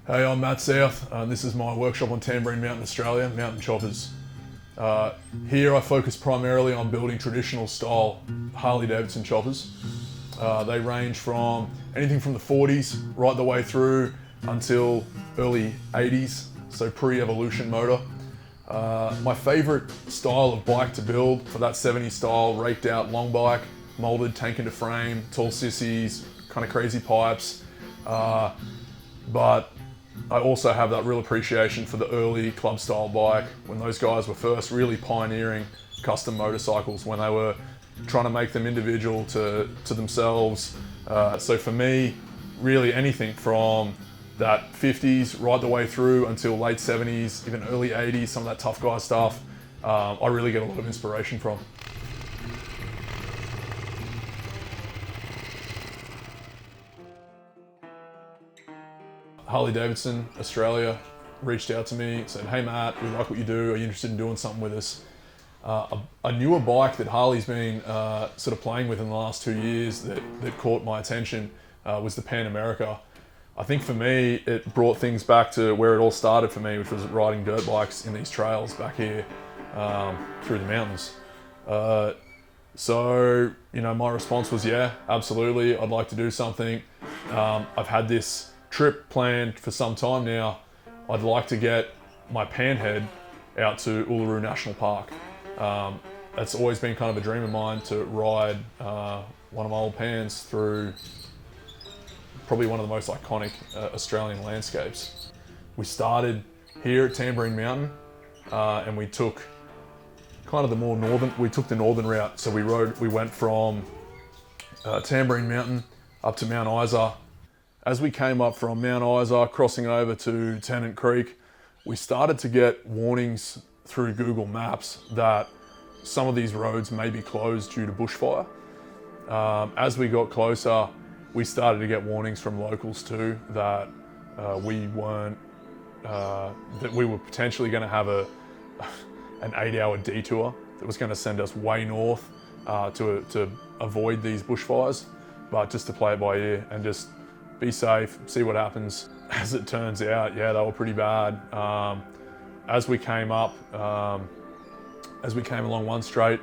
Hey, I'm Matt South. This is my workshop on Tamborine Mountain, Australia, Mountain Choppers. Here I focus primarily on building traditional style Harley-Davidson choppers. They range from anything from the 40s right the way through until early 80s, so pre-evolution motor. My favorite style of bike to build for that 70s style, raked out long bike, molded tank into frame, tall sissies, kind of crazy pipes. But I also have that real appreciation for the early club style bike when those guys were first really pioneering custom motorcycles, when they were trying to make them individual to themselves. So for me, really anything from that 50s right the way through until late 70s, even early 80s, some of that tough guy stuff, I really get a lot of inspiration from. Harley-Davidson Australia reached out to me, said, "Hey Matt, we like what you do. Are you interested in doing something with us?" A newer bike that Harley's been sort of playing with in the last 2 years that caught my attention was the Pan America. I think for me, it brought things back to where it all started for me, which was riding dirt bikes in these trails back here through the mountains. So, you know, my response was, yeah, absolutely, I'd like to do something. I've had this trip planned for some time now. I'd like to get my Panhead out to Uluru National Park. That's always been kind of a dream of mine, to ride one of my old Pans through probably one of the most iconic Australian landscapes. We started here at Tamborine Mountain and we took kind of the more northern, we took the northern route. So we went from Tamborine Mountain up to Mount Isa. As we came up from Mount Isa, crossing over to Tennant Creek, we started to get warnings through Google Maps that some of these roads may be closed due to bushfire. As we got closer, we started to get warnings from locals too that we weren't, that we were potentially going to have an 8-hour detour that was going to send us way north to avoid these bushfires, but just to play it by ear and just be safe, see what happens. As it turns out, yeah, they were pretty bad. As we came up, as we came along one straight,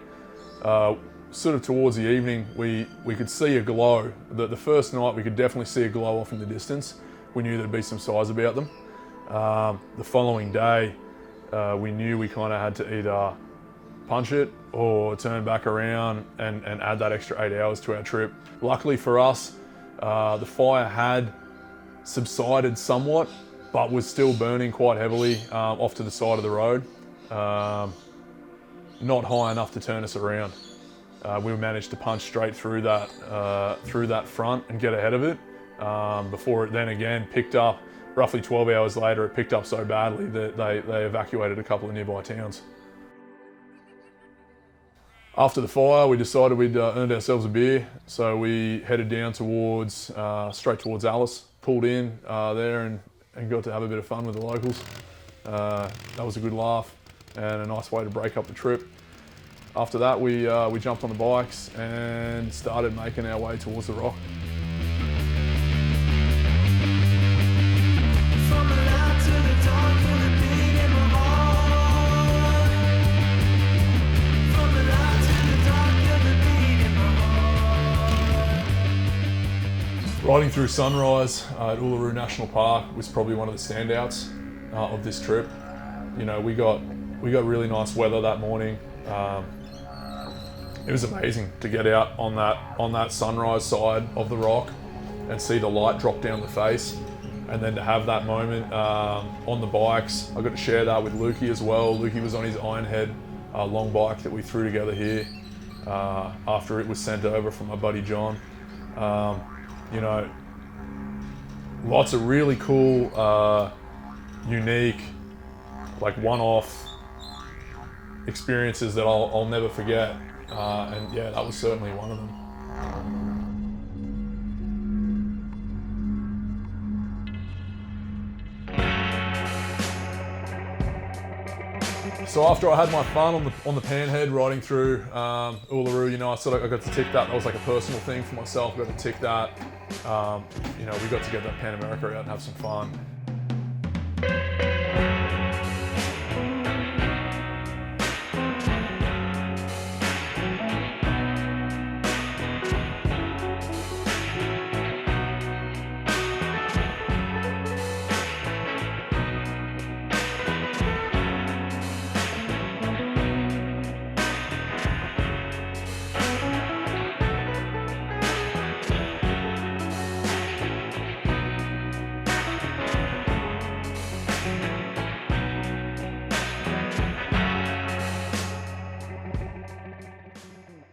sort of towards the evening, we could see a glow. The first night we could definitely see a glow off in the distance. We knew there'd be some size about them. The following day, we knew we kind of had to either punch it or turn back around and add that extra 8 hours to our trip. Luckily for us, the fire had subsided somewhat, but was still burning quite heavily off to the side of the road. Not high enough to turn us around. We managed to punch straight through that front and get ahead of it before it then again picked up. Roughly 12 hours later, it picked up so badly that they evacuated a couple of nearby towns. After the fire, we decided we'd earned ourselves a beer, so we headed down towards, straight towards Alice, pulled in there and got to have a bit of fun with the locals. That was a good laugh and a nice way to break up the trip. After that, we jumped on the bikes and started making our way towards the rock. Riding through sunrise at Uluru National Park was probably one of the standouts of this trip. You know, we got really nice weather that morning. It was amazing to get out on that sunrise side of the rock and see the light drop down the face, and then to have that moment on the bikes. I got to share that with Lukey as well. Lukey was on his Ironhead long bike that we threw together here after it was sent over from my buddy John. You know, lots of really cool, unique, like one-off experiences that I'll never forget. And yeah, that was certainly one of them. So after I had my fun on the Panhead riding through Uluru, you know, I got to tick that. That was like a personal thing for myself. I got to tick that. You know, we got to get that Pan America out and have some fun.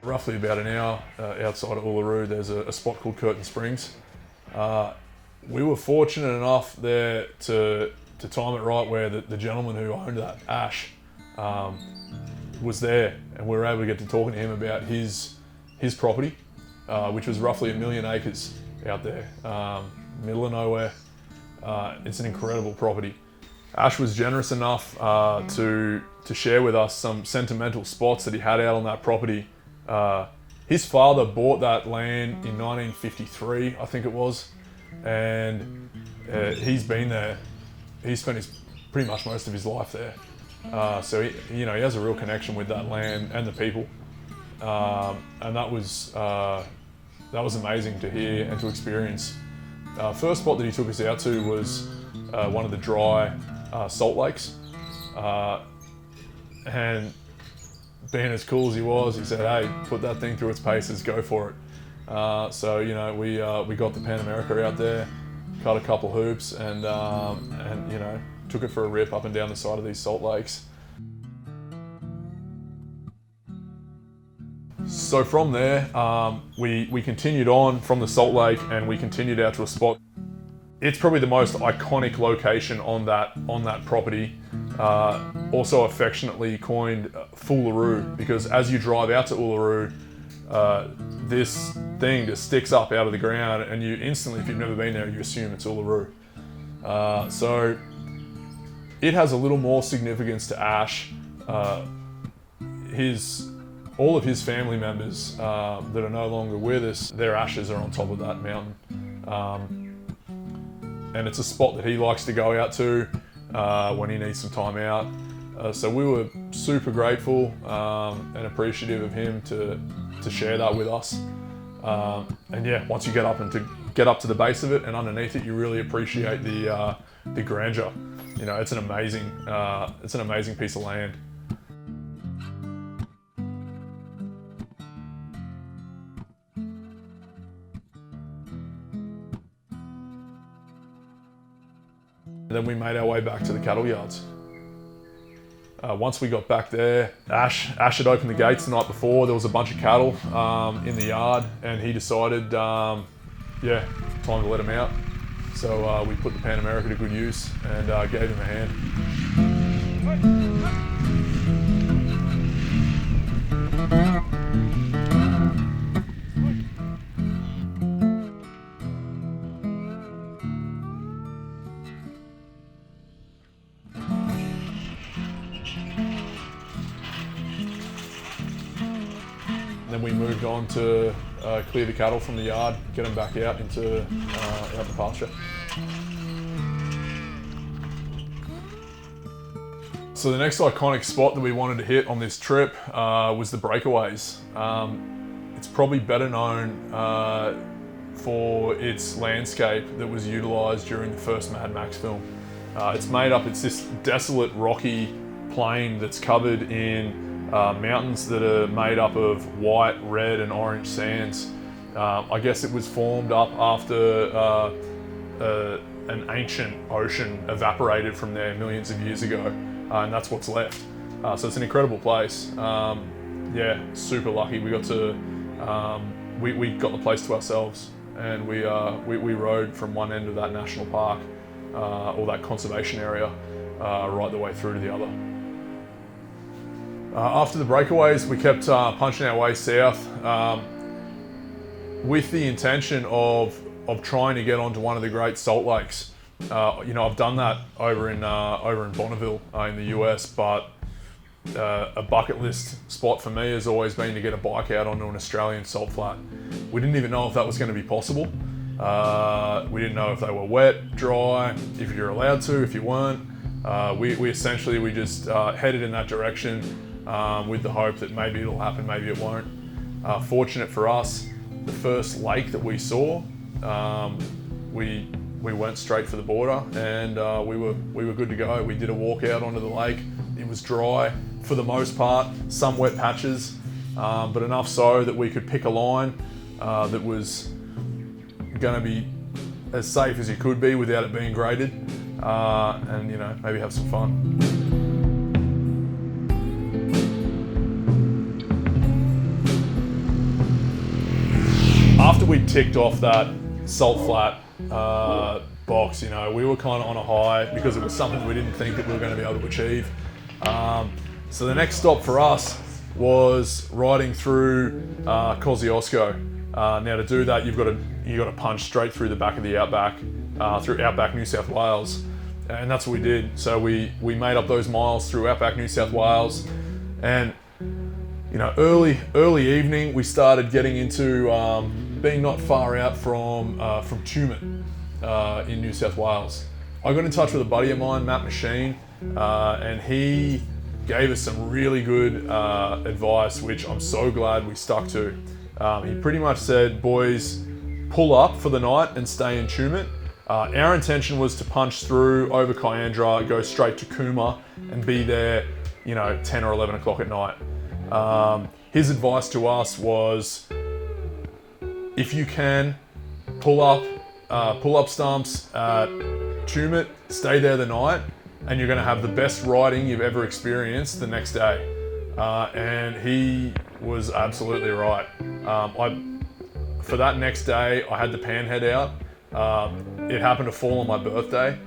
Roughly about an hour outside of Uluru, there's a spot called Curtin Springs. We were fortunate enough there to time it right where the gentleman who owned that, Ash, was there, and we were able to get to talking to him about his property, which was roughly 1 million acres out there, middle of nowhere. It's an incredible property. Ash was generous enough to share with us some sentimental spots that he had out on that property. His father bought that land in 1953, I think it was, and he's been there. He spent pretty much most of his life there. So he has a real connection with that land and the people, and that was amazing to hear and to experience. First spot that he took us out to was one of the dry salt lakes, and being as cool as he was, he said, "Hey, put that thing through its paces, go for it." So you know, we got the Pan America out there, cut a couple hoops, and you know, took it for a rip up and down the side of these salt lakes. So from there, we continued on from the salt lake, and we continued out to a spot. It's probably the most iconic location on that property. Also affectionately coined Foolaroo, because as you drive out to Uluru, this thing just sticks up out of the ground, and you instantly, if you've never been there, you assume it's Uluru. So it has a little more significance to Ash. All of his family members that are no longer with us, their ashes are on top of that mountain. And it's a spot that he likes to go out to when he needs some time out. So we were super grateful and appreciative of him to share that with us. And yeah, once you get up to the base of it and underneath it, you really appreciate the grandeur. You know, it's an amazing piece of land. Then we made our way back to the cattle yards. Once we got back there, Ash had opened the gates the night before. There was a bunch of cattle in the yard, and he decided, time to let him out. So we put the Pan America to good use and gave him a hand. Then we moved on to clear the cattle from the yard, get them back out into out the pasture. So the next iconic spot that we wanted to hit on this trip was the Breakaways. It's probably better known for its landscape that was utilised during the first Mad Max film. It's this desolate rocky plain that's covered in mountains that are made up of white, red and orange sands. I guess it was formed up after an ancient ocean evaporated from there millions of years ago, and that's what's left. So it's an incredible place. Super lucky. We got to we got the place to ourselves, and we rode from one end of that national park or that conservation area right the way through to the other. After the breakaways, we kept punching our way south with the intention of trying to get onto one of the great salt lakes. I've done that over in Bonneville in the US, but a bucket list spot for me has always been to get a bike out onto an Australian salt flat. We didn't even know if that was going to be possible. We didn't know if they were wet, dry, if you're allowed to, if you weren't. We essentially just headed in that direction with the hope that maybe it'll happen, maybe it won't. Fortunate for us, the first lake that we saw, we went straight for the border, and we were good to go. We did a walk out onto the lake. It was dry for the most part, some wet patches, but enough so that we could pick a line that was going to be as safe as you could be without it being graded, and maybe have some fun. After we ticked off that salt flat box, we were kind of on a high because it was something we didn't think that we were going to be able to achieve. So the next stop for us was riding through Kosciuszko. Now to do that, you've got to punch straight through the back of the outback, through outback New South Wales, and that's what we did. So we made up those miles through outback New South Wales, and early evening we started getting into being not far out from Tumut in New South Wales. I got in touch with a buddy of mine, Matt Machine, and he gave us some really good advice, which I'm so glad we stuck to. He pretty much said, boys, pull up for the night and stay in Tumut. Our intention was to punch through over Kyandra, go straight to Kuma, and be there, 10 or 11 o'clock at night. His advice to us was, if you can, pull up stumps at Tumut, stay there the night, and you're going to have the best riding you've ever experienced the next day. And he was absolutely right. For that next day, I had the Panhead out. It happened to fall on my birthday.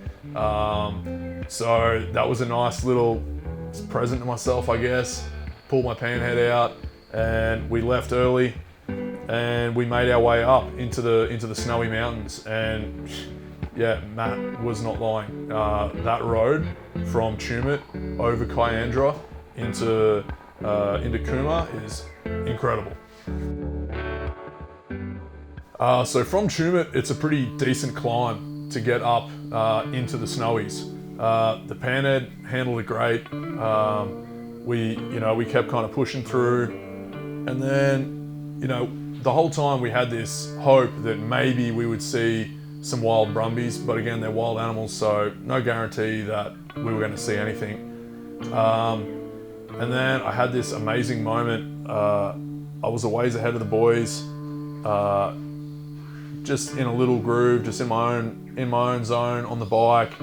So that was a nice little present to myself, I guess. Pulled my Panhead out, and we left early, and we made our way up into the snowy mountains. And yeah, Matt was not lying. That road from Tumut over Kyandra into Kuma is incredible. So from Tumut, it's a pretty decent climb to get up into the snowies. The Panhead handled it great. We kept kind of pushing through, and then the whole time we had this hope that maybe we would see some wild brumbies, but again, they're wild animals, so no guarantee that we were going to see anything. And then I had this amazing moment. I was a ways ahead of the boys, just in a little groove, just in my own zone on the bike,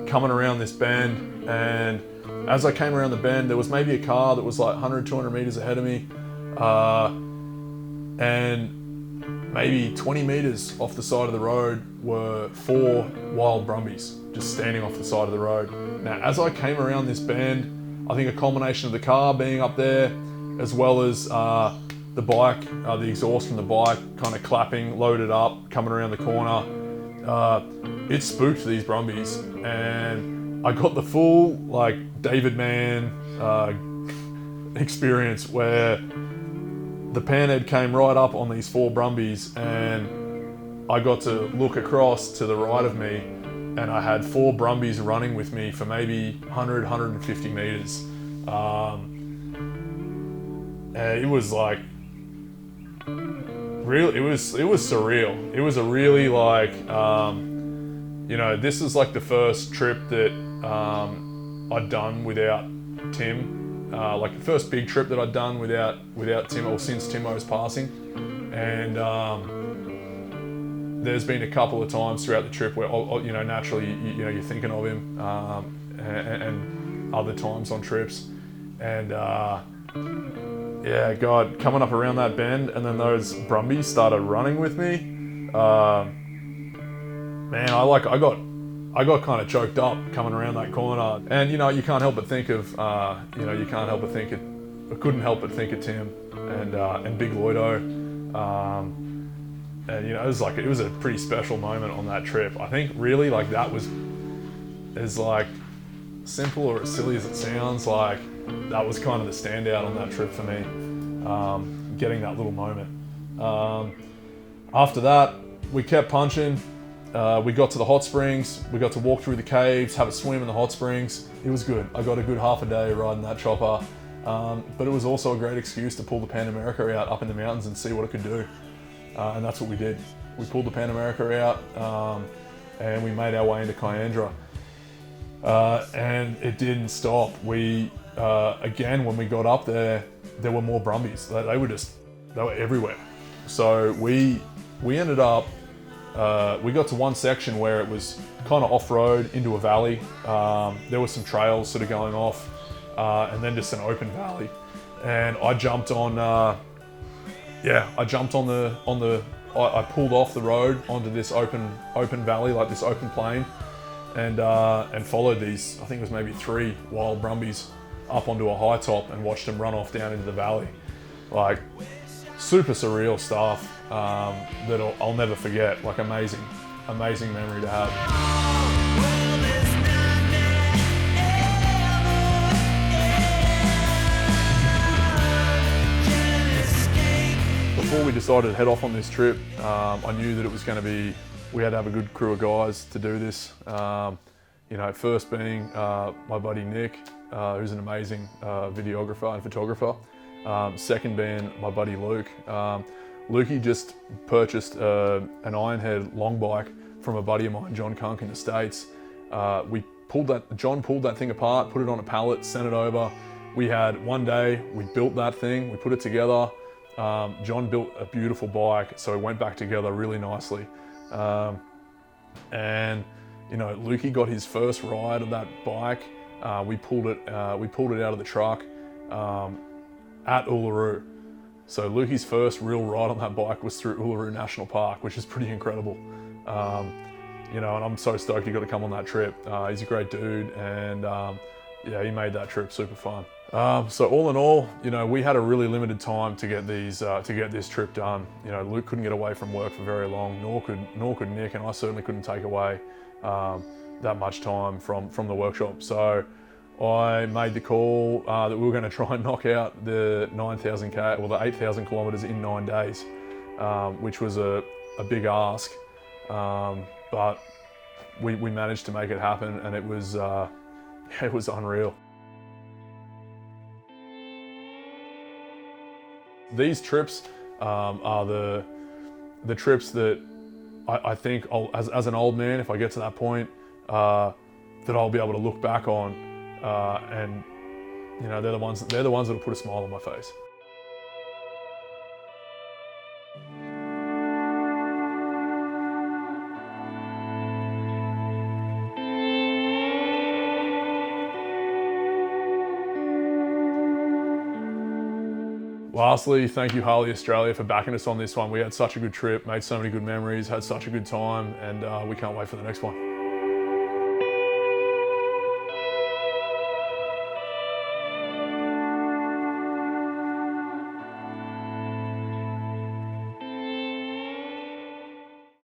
coming around this bend. And as I came around the bend, there was maybe a car that was like 100, 200 meters ahead of me, and maybe 20 meters off the side of the road were 4 wild brumbies just standing off the side of the road. Now, as I came around this bend, I think a combination of the car being up there, as well as the bike, the exhaust from the bike kind of clapping, loaded up, coming around the corner, it spooked these brumbies, and I got the full David Mann experience where the Panhead came right up on these 4 brumbies, and I got to look across to the right of me, and I had 4 brumbies running with me for maybe 100, 150 meters. And it was really, it was surreal. It was a really this is the first trip that I'd done without Tim. The first big trip that I'd done without Tim, or since Timo's passing. And there's been a couple of times throughout the trip where, naturally, you're thinking of him, and other times on trips. And yeah, God, coming up around that bend, and then those Brumbies started running with me. Man, I got kind of choked up coming around that corner, and you know, you can't help but think of, I couldn't help but think of Tim and Big Lloydo, and you know, it was a pretty special moment on that trip. I think really like that was as like simple or as silly as it sounds, like that was kind of the standout on that trip for me, getting that little moment. After that, we kept punching. We got to the hot springs. We got to walk through the caves, have a swim in the hot springs. It was good. I got a good half a day riding that chopper. But it was also a great excuse to pull the Pan America out up in the mountains and see what it could do. And that's what we did. We pulled the Pan America out and we made our way into Cayendra. And it didn't stop. We, again, when we got up there were more Brumbies. They were everywhere. So we ended up, we got to one section where it was kind of off-road into a valley. There were some trails sort of going off, and then just an open valley. And I jumped on, I pulled off the road onto this open valley, like this open plain, and followed these, I think it was maybe 3 wild Brumbies up onto a high top and watched them run off down into the valley. Like, super surreal stuff that I'll never forget. Like, amazing memory to have. Before we decided to head off on this trip, I knew that it was going to be, we had to have a good crew of guys to do this. You know, first being my buddy Nick, who's an amazing videographer and photographer. Second being my buddy Luke. Lukey just purchased an Ironhead long bike from a buddy of mine, John Kunk, in the States. John pulled that thing apart, put it on a pallet, sent it over. We had one day, we built that thing, we put it together. John built a beautiful bike, so it went back together really nicely. And you know, Lukey got his first ride of that bike. We pulled it out of the truck at Uluru. So Lukey's first real ride on that bike was through Uluru National Park, which is pretty incredible. You know, and I'm so stoked he got to come on that trip. He's a great dude, and yeah, he made that trip super fun. So all in all, you know, we had a really limited time to get this trip done. You know, Luke couldn't get away from work for very long, nor could Nick, and I certainly couldn't take away that much time from the workshop. So I made the call that we were going to try and knock out the the 8,000 kilometers in 9 days, which was a big ask, but we managed to make it happen, and it was unreal. These trips are the trips that I think as an old man, if I get to that point, that I'll be able to look back on, and you know, they're the ones that'll put a smile on my face. Lastly, thank you Harley Australia for backing us on this one. We had such a good trip, made so many good memories, had such a good time, and we can't wait for the next one.